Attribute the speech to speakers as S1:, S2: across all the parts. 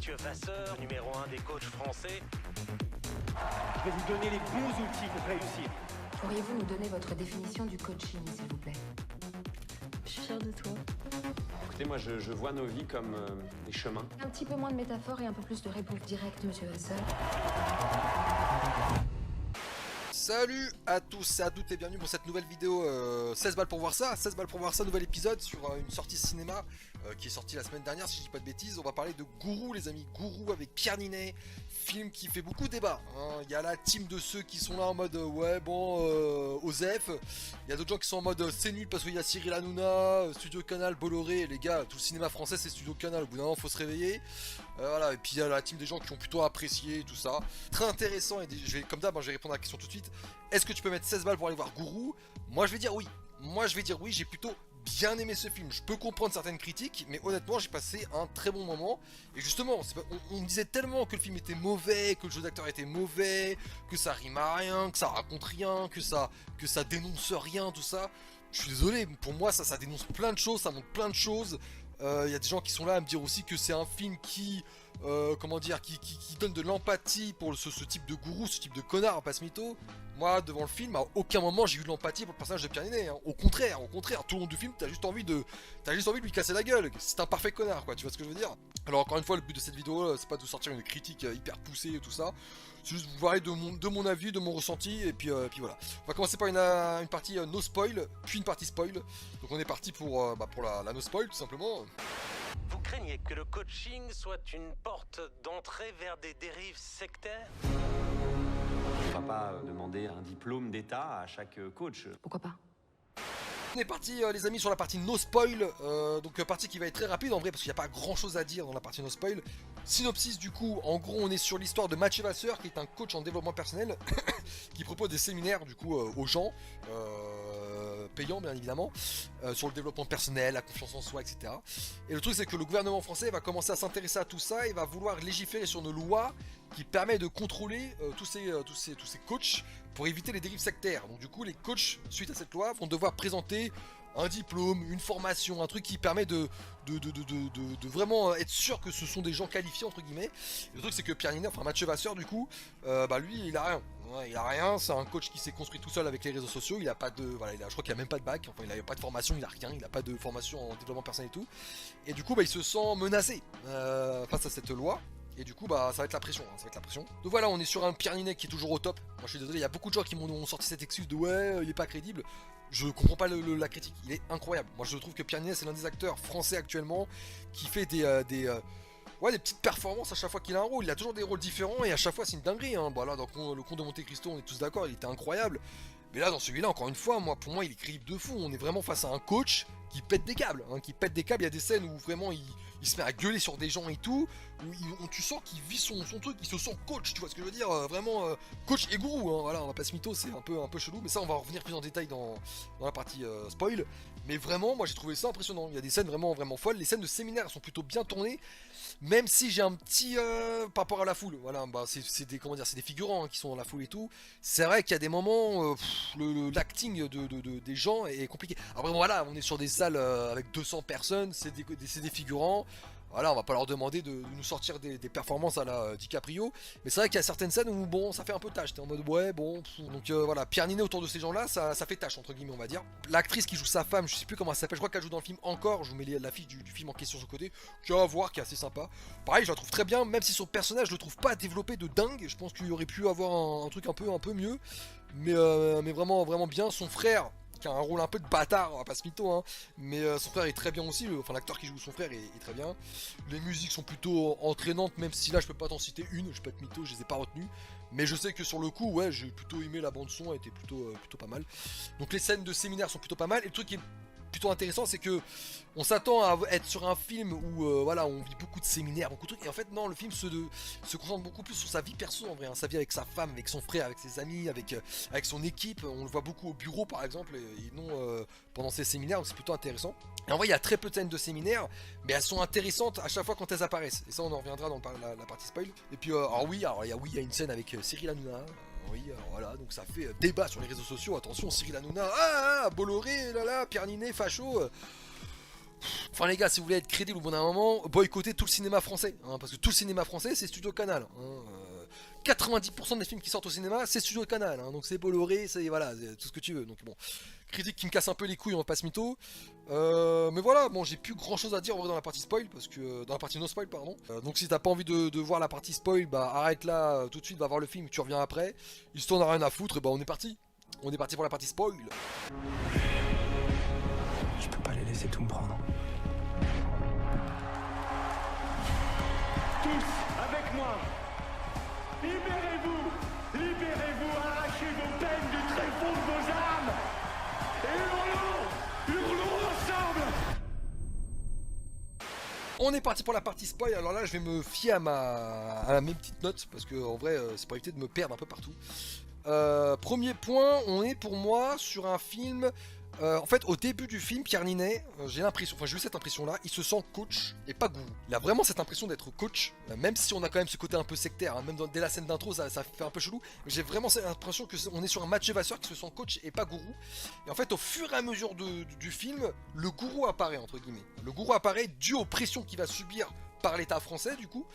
S1: Mathieu Vasseur, numéro 1 des coachs français.
S2: Je vais vous donner les bons outils pour réussir.
S3: Pourriez-vous nous donner votre définition du coaching, s'il vous plaît?
S4: Je suis fière de toi.
S5: Écoutez, moi je vois nos vies comme des chemins.
S3: Un petit peu moins de métaphores et un peu plus de réponses directes, monsieur Vasseur.
S6: Salut à tous et à toutes et bienvenue pour cette nouvelle vidéo 16 balles pour voir ça, 16 balles pour voir ça, nouvel épisode sur une sortie cinéma qui est sortie la semaine dernière si je dis pas de bêtises. On va parler de Gourou les amis, Gourou avec Pierre Ninet, film qui fait beaucoup débat, hein. Il y a la team de ceux qui sont là en mode ouais bon Osef, il y a d'autres gens qui sont en mode c'est nul parce qu'il y a Cyril Hanouna, Studio Canal, Bolloré, les gars, tout le cinéma français c'est Studio Canal, au bout d'un moment faut se réveiller. Voilà, et puis il y a la team des gens qui ont plutôt apprécié tout ça. Très intéressant, et je vais, comme d'hab, je vais répondre à la question tout de suite. Est-ce que tu peux mettre 16 balles pour aller voir Gourou? Moi je vais dire oui. J'ai plutôt bien aimé ce film. Je peux comprendre certaines critiques, mais honnêtement j'ai passé un très bon moment. Et justement, on me disait tellement que le film était mauvais, que le jeu d'acteur était mauvais, que ça rime à rien, que ça raconte rien, que ça dénonce rien, tout ça. Je suis désolé, pour moi ça dénonce plein de choses, ça montre plein de choses. Il y a des gens qui sont là à me dire aussi que c'est un film qui donne de l'empathie pour ce type de gourou, ce type de connard, passe mytho. Moi, devant le film, à aucun moment j'ai eu de l'empathie pour le personnage de Pierre Ninet, hein. Au contraire, tout le long du film, t'as juste envie de lui casser la gueule. C'est un parfait connard, quoi, tu vois ce que je veux dire? Alors encore une fois, le but de cette vidéo, c'est pas de vous sortir une critique hyper poussée et tout ça. C'est juste de vous parler de mon avis, de mon ressenti, et puis voilà. On va commencer par une partie no spoil, puis une partie spoil. Donc on est parti pour la no spoil, tout simplement.
S1: Vous craignez que le coaching soit une porte d'entrée vers des dérives sectaires?
S5: On va pas demander un diplôme d'état à chaque coach.
S3: Pourquoi pas?
S6: On est parti les amis sur la partie no spoil, donc partie qui va être très rapide en vrai parce qu'il n'y a pas grand chose à dire dans la partie no spoil. Synopsis du coup, en gros on est sur l'histoire de Mathieu Vasseur qui est un coach en développement personnel qui propose des séminaires du coup aux gens, payants bien évidemment, sur le développement personnel, la confiance en soi, etc. Et le truc c'est que le gouvernement français va commencer à s'intéresser à tout ça et va vouloir légiférer sur une loi qui permet de contrôler tous ces coachs pour éviter les dérives sectaires. Donc du coup les coachs suite à cette loi vont devoir présenter un diplôme, une formation, un truc qui permet de vraiment être sûr que ce sont des gens qualifiés entre guillemets. Et le truc c'est que Pierre Ninet, enfin Mathieu Vasseur du coup, lui il a rien. Ouais, il a rien, c'est un coach qui s'est construit tout seul avec les réseaux sociaux, il a pas de. Voilà, je crois qu'il a même pas de bac, enfin il a pas de formation, il a rien, il a pas de formation en développement personnel et tout. Et du coup il se sent menacé face à cette loi. Et du coup ça va être la pression, hein, ça va être la pression. Donc voilà, on est sur un Pierre Ninet qui est toujours au top. Moi je suis désolé, il y a beaucoup de gens qui m'ont sorti cette excuse de ouais il est pas crédible. Je comprends pas la critique, il est incroyable. Moi je trouve que Pierre Ninet c'est l'un des acteurs français actuellement qui fait des petites performances à chaque fois qu'il a un rôle. Il a toujours des rôles différents et à chaque fois c'est une dinguerie, hein. Bah là dans le Comte de Monte Cristo on est tous d'accord, il était incroyable. Mais là dans celui-là encore une fois, pour moi il est crédible de fou. On est vraiment face à un coach qui pète des câbles, hein, Il y a des scènes où vraiment il se met à gueuler sur des gens et tout, où tu sens qu'il vit son truc, il se sent coach, tu vois ce que je veux dire, vraiment coach et gourou, hein, voilà, on va pas se mytho, c'est un peu chelou, mais ça on va revenir plus en détail dans la partie spoil. Mais vraiment, moi j'ai trouvé ça impressionnant, il y a des scènes vraiment folles, les scènes de séminaire sont plutôt bien tournées, même si j'ai un petit par rapport à la foule, voilà, c'est des figurants hein, qui sont dans la foule et tout. C'est vrai qu'il y a des moments, l'acting des gens est compliqué. Après voilà, on est sur des salles avec 200 personnes, c'est des figurants. Voilà, on va pas leur demander de nous sortir des performances à la DiCaprio, mais c'est vrai qu'il y a certaines scènes où bon, ça fait un peu tâche, t'es en mode ouais bon, donc voilà, Pierre Ninet autour de ces gens-là, ça fait tâche entre guillemets on va dire. L'actrice qui joue sa femme, je sais plus comment elle s'appelle, je crois qu'elle joue dans le film Encore, je vous mets l'affiche du film en question sur le côté, qui a à voir, qui est assez sympa. Pareil, je la trouve très bien, même si son personnage je le trouve pas développé de dingue, je pense qu'il aurait pu avoir un truc un peu mieux, mais vraiment bien. Son frère, qui a un rôle un peu de bâtard, on va pas se mytho, hein, mais son frère est très bien aussi, l'acteur qui joue son frère est très bien. Les musiques sont plutôt entraînantes, même si là je peux pas t'en citer une, je peux être mytho, je les ai pas retenues, mais je sais que sur le coup, ouais, j'ai plutôt aimé la bande son, elle était plutôt pas mal. Donc les scènes de séminaire sont plutôt pas mal, et le truc qui est plutôt intéressant c'est que on s'attend à être sur un film où on vit beaucoup de séminaires, beaucoup de trucs, et en fait non, le film se concentre beaucoup plus sur sa vie perso en vrai, hein, sa vie avec sa femme, avec son frère, avec ses amis, avec son équipe. On le voit beaucoup au bureau par exemple, et non pendant ses séminaires, donc c'est plutôt intéressant. Et en vrai il y a très peu de scènes de séminaire, mais elles sont intéressantes à chaque fois quand elles apparaissent, et ça on en reviendra dans la partie spoil. Et puis il y a une scène avec Cyril Hanouna. Oui, alors voilà, donc ça fait débat sur les réseaux sociaux. Attention, Cyril Hanouna, Bolloré, Pierre Ninet, facho. Enfin les gars, si vous voulez être crédible au bout d'un moment, boycottez tout le cinéma français, hein, parce que tout le cinéma français c'est Studio Canal. Hein, 90% des films qui sortent au cinéma c'est Studio Canal, hein, donc c'est Bolloré, c'est voilà, c'est tout ce que tu veux. Donc bon, critique qui me casse un peu les couilles, on va pas se mytho. Mais voilà, bon j'ai plus grand chose à dire en vrai dans la partie spoil, parce que dans la partie no spoil pardon. Donc si t'as pas envie de voir la partie spoil, bah arrête là tout de suite, va voir le film, tu reviens après. Histoire n'a rien à foutre, et bah on est parti. On est parti pour la partie spoil.
S2: Je peux pas les laisser tout me prendre.
S7: Tous avec moi. Libérez-vous. Libérez-vous. Arrachez vos peines du tréfonds de vos âmes. Et hurlons. Hurlons ensemble.
S6: On est parti pour la partie spoil. Alors là je vais me fier à mes petites notes, parce que en vrai c'est pour éviter de me perdre un peu partout. Premier point, on est pour moi sur un film. En fait, au début du film, Pierre Ninet, j'ai l'impression, enfin j'ai eu cette impression-là, il se sent coach et pas gourou. Il a vraiment cette impression d'être coach, même si on a quand même ce côté un peu sectaire, hein, même dès la scène d'intro, ça fait un peu chelou. Mais j'ai vraiment cette impression que on est sur un Mathieu Vasseur qui se sent coach et pas gourou. Et en fait, au fur et à mesure du film, le gourou apparaît entre guillemets. Le gourou apparaît dû aux pressions qu'il va subir par l'État français du coup,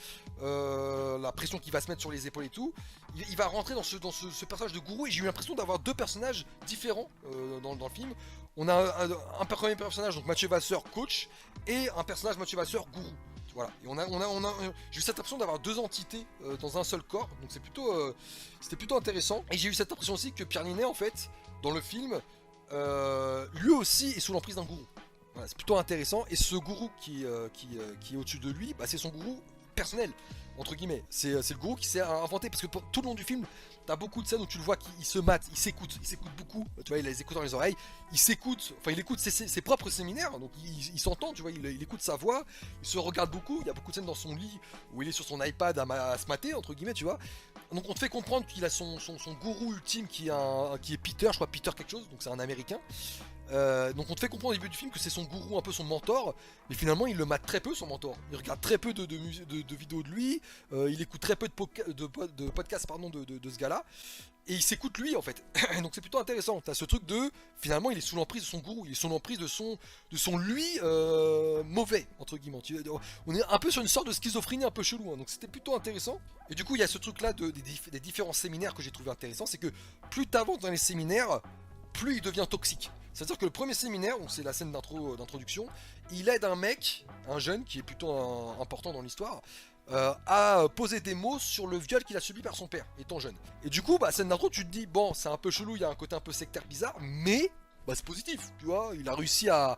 S6: la pression qu'il va se mettre sur les épaules et tout, il va rentrer dans ce personnage de gourou, et j'ai eu l'impression d'avoir deux personnages différents dans le film. On a un premier personnage, donc Mathieu Vasseur coach, et un personnage Mathieu Vasseur gourou. Voilà, et j'ai eu cette impression d'avoir deux entités dans un seul corps, donc c'était plutôt intéressant. Et j'ai eu cette impression aussi que Pierre Ninet en fait, dans le film, lui aussi est sous l'emprise d'un gourou. Voilà, c'est plutôt intéressant, et ce gourou qui est au-dessus de lui, bah, c'est son gourou personnel, entre guillemets. C'est le gourou qui s'est inventé, parce que pour tout le long du film, t'as beaucoup de scènes où tu le vois qu'il se mate, il s'écoute beaucoup, tu vois, il a les écoutes dans les oreilles, il écoute ses propres séminaires, donc il s'entend, tu vois, il écoute sa voix, il se regarde beaucoup, il y a beaucoup de scènes dans son lit où il est sur son iPad à se mater, entre guillemets, tu vois. Donc on te fait comprendre qu'il a son gourou ultime qui est Peter, je crois Peter quelque chose, donc c'est un américain. Donc on te fait comprendre au début du film que c'est son gourou, un peu son mentor, mais finalement il le mate très peu, son mentor. Il regarde très peu de vidéos de lui, il écoute très peu de podcasts pardon, de ce gars-là, et il s'écoute lui en fait. Donc c'est plutôt intéressant. T'as ce truc de finalement il est sous l'emprise de son gourou, il est sous l'emprise de son lui mauvais entre guillemets. On est un peu sur une sorte de schizophrénie un peu chelou, hein. Donc c'était plutôt intéressant. Et du coup il y a ce truc là des différents séminaires que j'ai trouvé intéressant, c'est que plus t'avances dans les séminaires, plus il devient toxique. C'est-à-dire que le premier séminaire, donc c'est la scène d'introduction, il aide un mec, un jeune qui est plutôt important dans l'histoire, à poser des mots sur le viol qu'il a subi par son père, étant jeune. Et du coup, bah, scène d'intro, tu te dis, bon, c'est un peu chelou, il y a un côté un peu sectaire bizarre, mais bah, c'est positif, tu vois, il a réussi à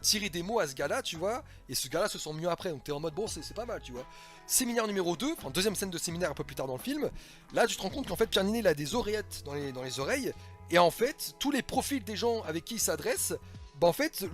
S6: tirer des mots à ce gars-là, tu vois, et ce gars-là se sent mieux après, donc t'es en mode, bon, c'est pas mal, tu vois. Séminaire numéro 2, enfin deuxième scène de séminaire un peu plus tard dans le film, là tu te rends compte qu'en fait Pierre Ninet il a des oreillettes dans les oreilles, et en fait tous les profils des gens avec qui il s'adresse, bah en fait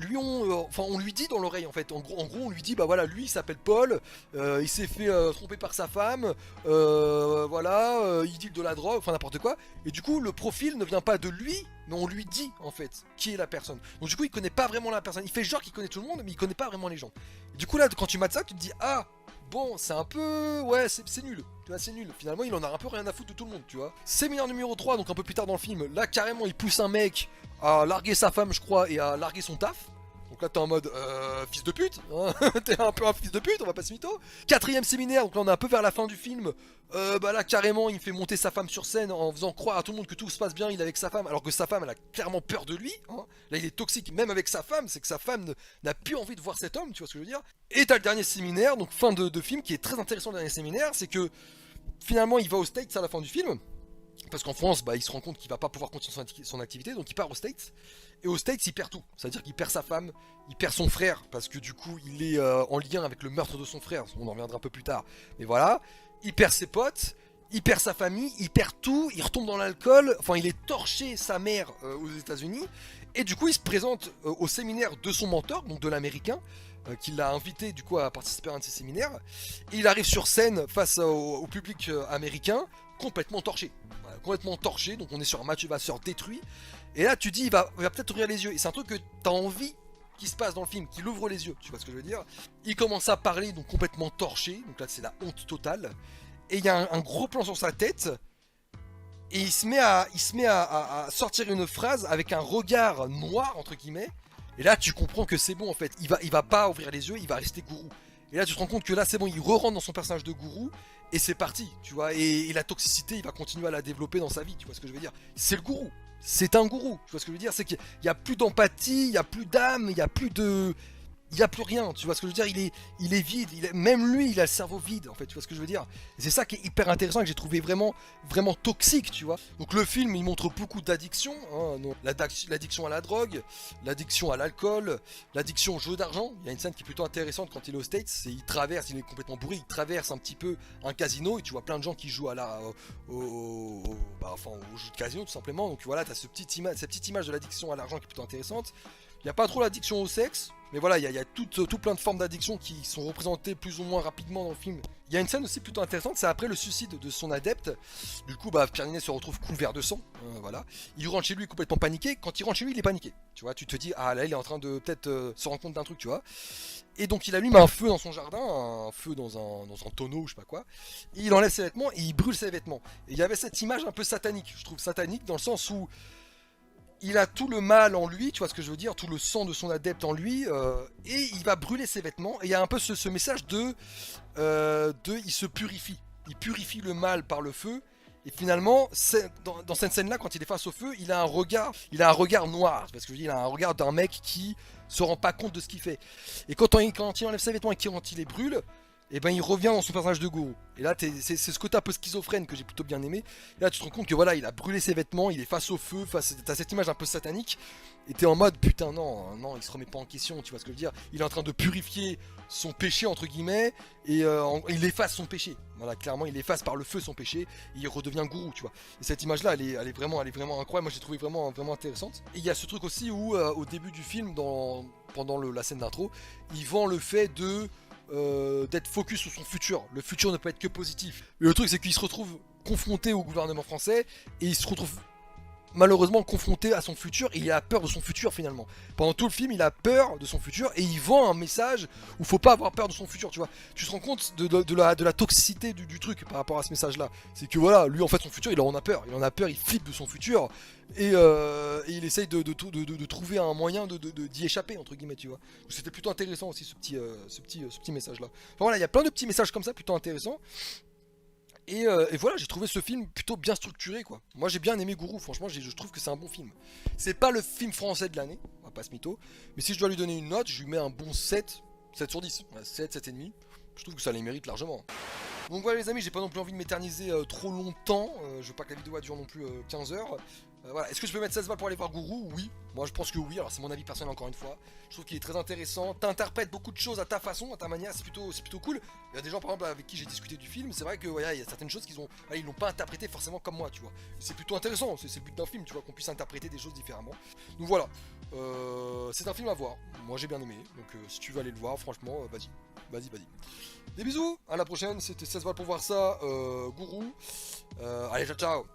S6: on lui dit dans l'oreille en fait, en gros on lui dit bah voilà lui il s'appelle Paul, il s'est fait tromper par sa femme, voilà, il deal de la drogue, enfin n'importe quoi, et du coup le profil ne vient pas de lui, mais on lui dit en fait qui est la personne. Donc du coup il connaît pas vraiment la personne, il fait genre qu'il connaît tout le monde mais il connaît pas vraiment les gens. Et du coup là quand tu mates ça tu te dis ah bon, c'est un peu... Ouais, c'est nul. Tu vois, c'est nul. Finalement, il en a un peu rien à foutre de tout le monde, tu vois. Séminaire numéro 3, donc un peu plus tard dans le film, là, carrément, il pousse un mec à larguer sa femme, je crois, et à larguer son taf. Donc là, t'es en mode, fils de pute, hein. T'es un peu un fils de pute, on va pas se mytho. Quatrième séminaire, donc là, on est un peu vers la fin du film. Bah là, carrément, il fait monter sa femme sur scène en faisant croire à tout le monde que tout se passe bien, il est avec sa femme, alors que sa femme, elle a clairement peur de lui, hein. Là, il est toxique, même avec sa femme, c'est que sa femme n'a plus envie de voir cet homme, tu vois ce que je veux dire. Et t'as le dernier séminaire, donc fin de film, qui est très intéressant, le dernier séminaire, c'est que finalement, il va aux States à la fin du film. Parce qu'en France, bah, il se rend compte qu'il va pas pouvoir continuer son activité, donc il part aux States. Et aux States, il perd tout. C'est-à-dire qu'il perd sa femme, il perd son frère, parce que du coup, il est en lien avec le meurtre de son frère. On en reviendra un peu plus tard. Mais voilà, il perd ses potes, il perd sa famille, il perd tout, il retombe dans l'alcool. Enfin, il est torché sa mère aux États-Unis. Et du coup, il se présente au séminaire de son mentor, donc de l'américain, qui l'a invité du coup à participer à un de ses séminaires. Et il arrive sur scène face au public américain, complètement torché. Voilà, complètement torché, donc on est sur un Mathieu Vasseur détruit. Et là tu dis il va peut-être ouvrir les yeux. Et c'est un truc que t'as envie qu'il se passe dans le film, qu'il ouvre les yeux, tu vois ce que je veux dire. Il commence à parler, donc complètement torché, donc là c'est la honte totale. Et il y a un gros plan sur sa tête. Et il se met à sortir une phrase avec un regard noir entre guillemets. Et là tu comprends que c'est bon en fait, il va pas ouvrir les yeux, il va rester gourou. Et là tu te rends compte que là c'est bon, il re-rentre dans son personnage de gourou, et c'est parti, tu vois, et la toxicité il va continuer à la développer dans sa vie, tu vois ce que je veux dire. C'est le gourou, c'est un gourou, tu vois ce que je veux dire, c'est qu'il y a plus d'empathie, il y a plus d'âme, il y a plus de... Il n'y a plus rien, tu vois ce que je veux dire, il est vide, même lui il a le cerveau vide en fait, tu vois ce que je veux dire. Et c'est ça qui est hyper intéressant et que j'ai trouvé vraiment toxique, tu vois. Donc le film il montre beaucoup d'addictions, hein, l'addiction à la drogue, l'addiction à l'alcool, l'addiction au jeu d'argent. Il y a une scène qui est plutôt intéressante quand il est aux States, il est complètement bourré, il traverse un petit peu un casino et tu vois plein de gens qui jouent au jeu de casino tout simplement. Donc voilà, tu as cette petite image de l'addiction à l'argent qui est plutôt intéressante. Il n'y a pas trop l'addiction au sexe, mais voilà, il y a tout plein de formes d'addiction qui sont représentées plus ou moins rapidement dans le film. Il y a une scène aussi plutôt intéressante, c'est après le suicide de son adepte. Du coup, Pierre Ninet se retrouve couvert de sang, voilà. Il rentre chez lui complètement paniqué. Quand il rentre chez lui, il est paniqué. Tu vois, tu te dis, ah là, il est en train de peut-être se rendre compte d'un truc, tu vois. Et donc, il allume un feu dans son jardin, un feu dans un tonneau, je sais pas quoi. Et il enlève ses vêtements et il brûle ses vêtements. Et il y avait cette image un peu satanique, je trouve satanique, dans le sens où il a tout le mal en lui, tu vois ce que je veux dire, tout le sang de son adepte en lui, et il va brûler ses vêtements. Et il y a un peu ce message de il se purifie. Il purifie le mal par le feu. Et finalement, dans cette scène-là, quand il est face au feu, il a un regard noir. Parce que je veux dire, il a un regard d'un mec qui se rend pas compte de ce qu'il fait. Et quand il enlève ses vêtements et quand il les brûle, et ben il revient dans son personnage de gourou. Et là c'est ce côté un peu schizophrène que j'ai plutôt bien aimé. Et là tu te rends compte que voilà, il a brûlé ses vêtements, il est face au feu, t'as cette image un peu satanique. Et t'es en mode putain non, il se remet pas en question, tu vois ce que je veux dire. Il est en train de purifier son péché entre guillemets, et il efface son péché. Voilà, clairement il efface par le feu son péché, et il redevient gourou, tu vois. Et cette image là elle est vraiment incroyable, moi j'ai trouvé vraiment intéressante. Et il y a ce truc aussi où au début du film, pendant la scène d'intro, il vend le fait d'être focus sur son futur. Le futur ne peut être que positif. Et le truc c'est qu'il se retrouve confronté au gouvernement français et il se retrouve malheureusement confronté à son futur et il a peur de son futur finalement. Pendant tout le film il a peur de son futur et il vend un message où faut pas avoir peur de son futur, tu vois. Tu te rends compte de la toxicité du truc par rapport à ce message là. C'est que voilà, lui en fait son futur il en a peur, il flippe de son futur et il essaye de trouver un moyen d'y échapper entre guillemets, tu vois. Donc c'était plutôt intéressant aussi ce petit message là. Enfin voilà, il y a plein de petits messages comme ça plutôt intéressants. Et voilà, j'ai trouvé ce film plutôt bien structuré quoi. Moi j'ai bien aimé Gourou, franchement je trouve que c'est un bon film. C'est pas le film français de l'année, on va pas se mytho. Mais si je dois lui donner une note, je lui mets un bon 7 sur 10. 7, 7,5. Je trouve que ça les mérite largement. Donc voilà les amis, j'ai pas non plus envie de m'éterniser trop longtemps. Je veux pas que la vidéo dure non plus 15 heures. Voilà. Est-ce que je peux mettre 16 balles pour aller voir Gourou? Oui, moi je pense que oui, alors c'est mon avis personnel encore une fois. Je trouve qu'il est très intéressant, t'interprètes beaucoup de choses à ta façon, à ta manière, c'est plutôt cool. Il y a des gens par exemple avec qui j'ai discuté du film, c'est vrai que voilà, il y a certaines choses ils l'ont pas interprété forcément comme moi, tu vois. C'est plutôt intéressant, c'est le but d'un film, tu vois, qu'on puisse interpréter des choses différemment. Donc voilà, c'est un film à voir, moi j'ai bien aimé, donc si tu veux aller le voir, franchement, vas-y. Des bisous, à la prochaine, c'était 16 balles pour voir ça, Gourou. Allez, ciao.